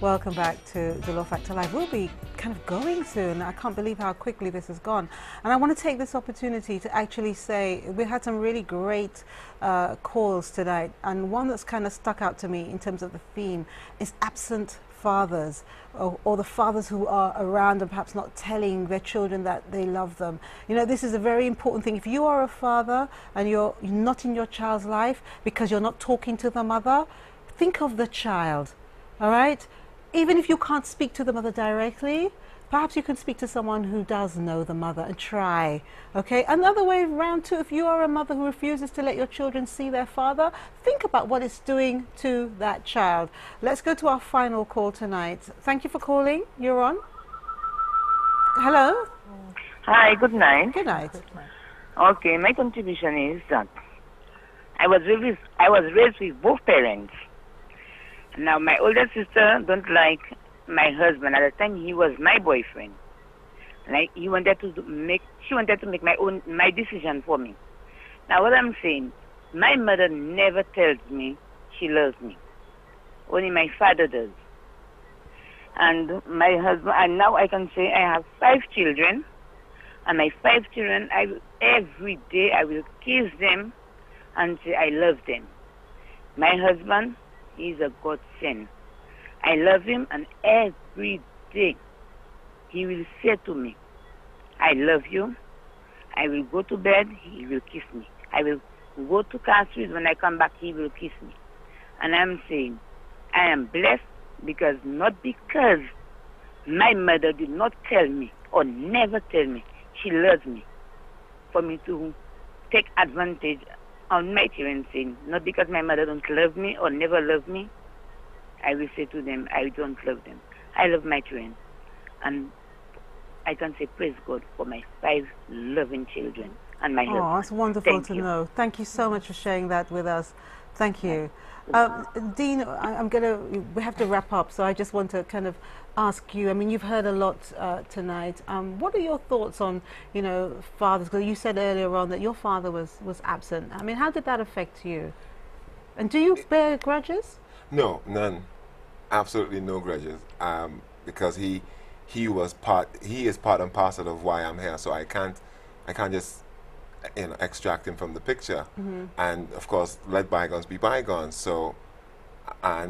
Welcome back to Dolor Factor Live. We'll be kind of going soon. I can't believe how quickly this has gone. And I want to take this opportunity to actually say we had some really great calls tonight. And one that's kind of stuck out to me in terms of the theme is absent fathers, or the fathers who are around and perhaps not telling their children that they love them. You know, this is a very important thing. If you are a father and you're not in your child's life because you're not talking to the mother, think of the child, all right? Even if you can't speak to the mother directly, perhaps you can speak to someone who does know the mother and try, okay? Another way around too, if you are a mother who refuses to let your children see their father, think about what it's doing to that child. Let's go to our final call tonight. Thank you for calling. You're on. Hello? Hi, good night. Good night. Okay, my contribution is that I was raised with both parents. Now, my older sister don't like my husband. At the time, he was my boyfriend. Like she wanted to make my decision for me. Now, what I'm saying, my mother never tells me she loves me. Only my father does. And my husband, and now I can say I have 5 children. And my 5 children, every day I will kiss them and say I love them. My husband, he's a godsend. I love him, and every day he will say to me, I love you. I will go to bed, he will kiss me. I will go to Castries, when I come back, he will kiss me. And I'm saying, I am blessed not because my mother did not tell me or never tell me she loves me, for me to take advantage on my children, saying, not because my mother don't love me or never loved me, I will say to them, I don't love them. I love my children. And I can say, praise God for my 5 loving children and my husband. Oh, that's wonderful to know. Thank you so much for sharing that with us. Thank you. Dean, we have to wrap up, so I just want to kind of ask you, I mean, you've heard a lot tonight. What are your thoughts on, you know, fathers? Because you said earlier on that your father was absent. I mean, how did that affect you? And do you bear grudges? No, none. Absolutely no grudges. Because he is part and parcel of why I'm here. So I can't just, you know, extract him from the picture. And of course, let bygones be bygones. So I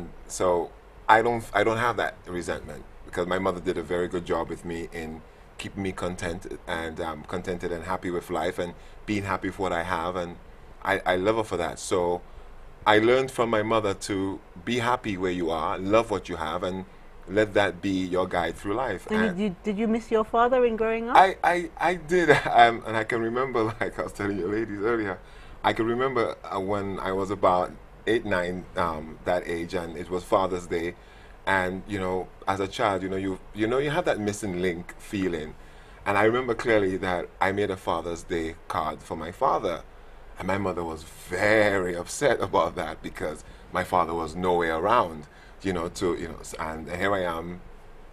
don't have that resentment, because my mother did a very good job with me in keeping me contented and happy with life and being happy for what I have, and I love her for that. So I learned from my mother to be happy where you are, love what you have, and let that be your guide through life. And did you miss your father in growing up? I did, and I can remember, like I was telling you ladies earlier, I can remember when I was about 8, 9, that age, and it was Father's Day, and you know, as a child, you have that missing link feeling, and I remember clearly that I made a Father's Day card for my father, and my mother was very upset about that because my father was nowhere around. And here I am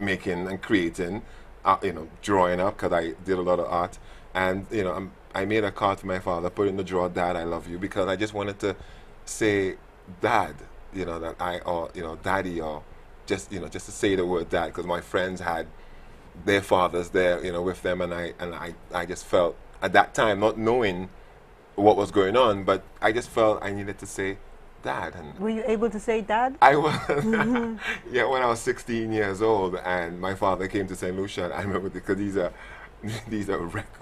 making and creating, drawing up, because I did a lot of art. And, I made a card for my father, put it in the drawer, Dad, I love you, because I just wanted to say Dad, Daddy, or just to say the word Dad, because my friends had their fathers there, with them, and I just felt at that time, not knowing what was going on, but I just felt I needed to say Dad. And were you able to say Dad? I was. Yeah, when I was 16 years old, and my father came to St. Lucia, I remember, because these are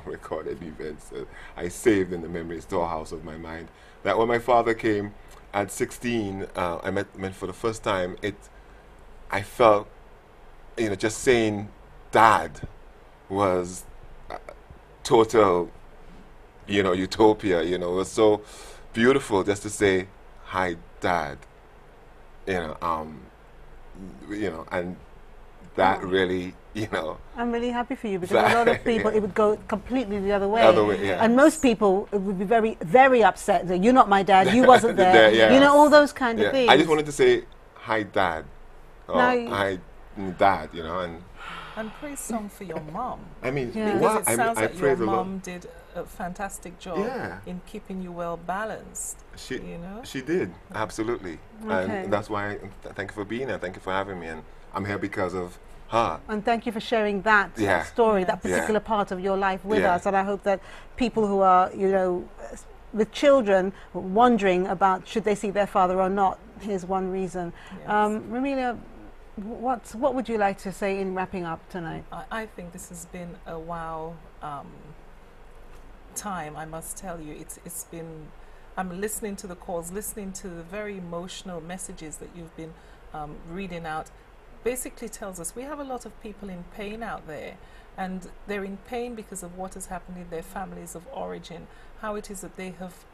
recorded events that I saved in the memory storehouse of my mind, that when my father came at 16, I met for the first time, I felt, just saying Dad was total, utopia. It was so beautiful just to say, hi, Dad, and that really, I'm really happy for you, because a lot of people, it would go completely the other way. Yeah. And most people would be very, very upset that you're not my dad, you wasn't there, yeah. All those kind of things. I just wanted to say, hi, Dad, or hi, Dad, And praise song for your mom. I mean, because it sounds like your mom lot. did a fantastic job in keeping you well balanced. She did, absolutely. Okay. And that's why thank you for being here. Thank you for having me. And I'm here because of her. And thank you for sharing that story, that particular part of your life with us. And I hope that people who are, you know, with children wondering about should they see their father or not, here's one reason. Yes. Ramelia, what would you like to say in wrapping up tonight? I think this has been a wow time, I must tell you. It's been, I'm listening to the calls, listening to the very emotional messages that you've been reading out. Basically tells us we have a lot of people in pain out there, and they're in pain because of what has happened in their families of origin, how it is that they have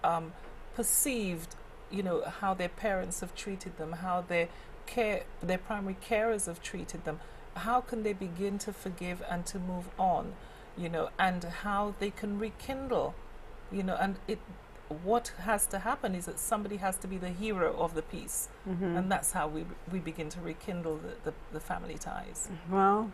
perceived, you know, how their parents have treated them, how their primary carers have treated them. How can they begin to forgive and to move on, you know, and how they can rekindle, you know, and what has to happen is that somebody has to be the hero of the piece, and that's how we begin to rekindle the family ties. Well,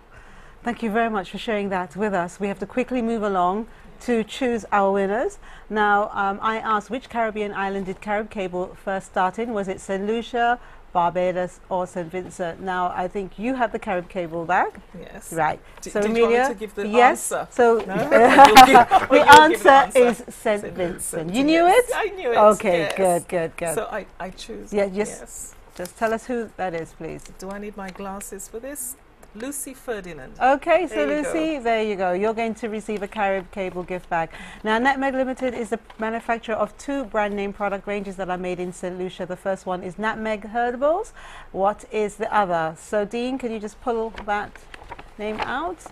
thank you very much for sharing that with us. We have to quickly move along to choose our winners. Now, I asked which Caribbean island did Carib Cable first start in? Was it St. Lucia, Barbados, or St. Vincent? Now, I think you have the Carib Cable bag. Yes. Right. So, Amelia, you want me to give the answer? So no? the answer is St. Vincent. You knew it? I knew it. Okay, yes. good. So I choose. Yeah, yes. Just tell us who that is, please. Do I need my glasses for this? Lucy Ferdinand. Okay, so Lucy, there you go. You're going to receive a Carib Cable gift bag. Now, Nutmeg Limited is the manufacturer of 2 brand name product ranges that are made in St. Lucia. The first one is Nutmeg Herbables. What is the other? So, Dean, can you just pull that name out?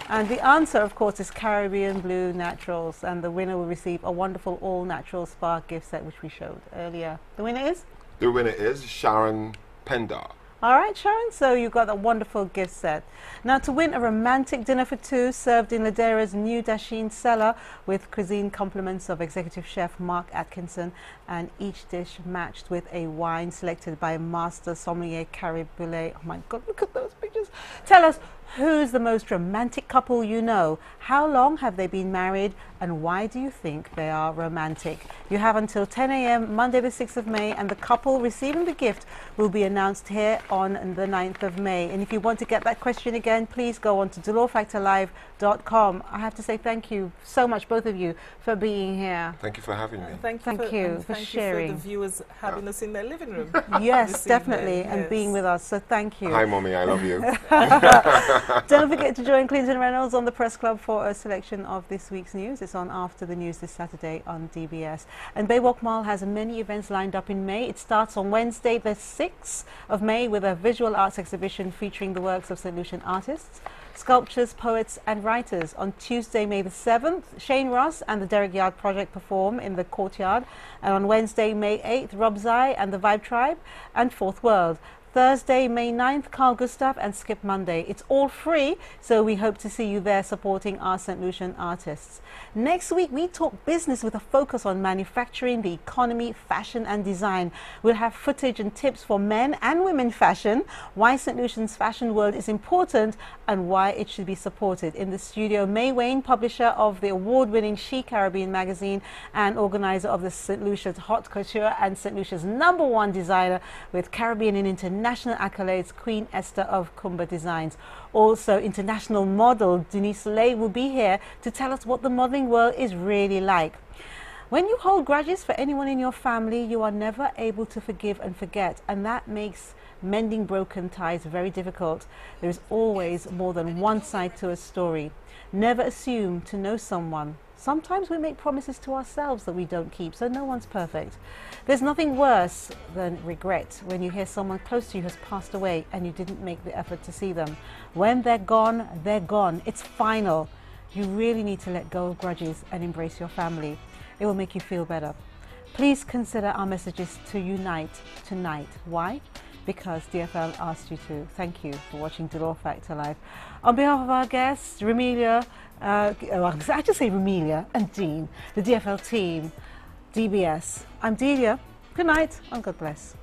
And the answer, of course, is Caribbean Blue Naturals. And the winner will receive a wonderful all-natural spa gift set, which we showed earlier. The winner is? The winner is Sharon Pendar. All right, Sharon, so you got a wonderful gift set. Now, to win a romantic dinner for 2 served in Ladera's new Dasheen cellar with cuisine compliments of executive chef Mark Atkinson, and each dish matched with a wine selected by master sommelier Carib Boulet. Oh my God, look at those pictures. Tell us, who's the most romantic couple you know? How long have they been married, and why do you think they are romantic? You have until 10 a.m. Monday the 6th of May, and the couple receiving the gift will be announced here on the 9th of May. And if you want to get that question again, please go on to dolorfactorlive.com. I have to say thank you so much, both of you, for being here. Thank you for having me. Thank you for sharing. You for the viewers having us in their living room. Yes, definitely, and being with us. So thank you. Hi, Mommy, I love you. Don't forget to join Clinton Reynolds on the Press Club for a selection of this week's news. It's on after the news this Saturday on DBS. And Baywalk Mall has many events lined up in May. It starts on Wednesday the 6th of May with a visual arts exhibition featuring the works of St. Lucian artists, sculptors, poets and writers. On Tuesday, May the 7th, Shane Ross and the Derrick Yard Project perform in the courtyard. And on Wednesday, May 8th, Rob Zai and the Vibe Tribe and Fourth World. Thursday, May 9th, Carl Gustav and Skip Monday. It's all free, so we hope to see you there supporting our St. Lucian artists. Next week, we talk business with a focus on manufacturing, the economy, fashion and design. We'll have footage and tips for men and women fashion, why St. Lucian's fashion world is important and why it should be supported. In the studio, May Wayne, publisher of the award-winning She Caribbean magazine and organizer of the St. Lucia's Haute Couture and St. Lucia's #1 designer with Caribbean and international accolades, Queen Esther of Kumba Designs. Also, international model Denise Lay will be here to tell us what the modeling world is really like. When you hold grudges for anyone in your family, you are never able to forgive and forget, and that makes mending broken ties very difficult. There is always more than one side to a story. Never assume to know someone. Sometimes we make promises to ourselves that we don't keep, so no one's perfect. There's nothing worse than regret when you hear someone close to you has passed away and you didn't make the effort to see them. When they're gone, they're gone. It's final. You really need to let go of grudges and embrace your family. It will make you feel better. Please consider our messages to unite tonight. Why? Because DFL asked you to. Thank you for watching Dolor Factor Live. On behalf of our guests, Ramelia, I just say Ramelia and Dean, the DFL team, DBS. I'm Delia. Good night and God bless.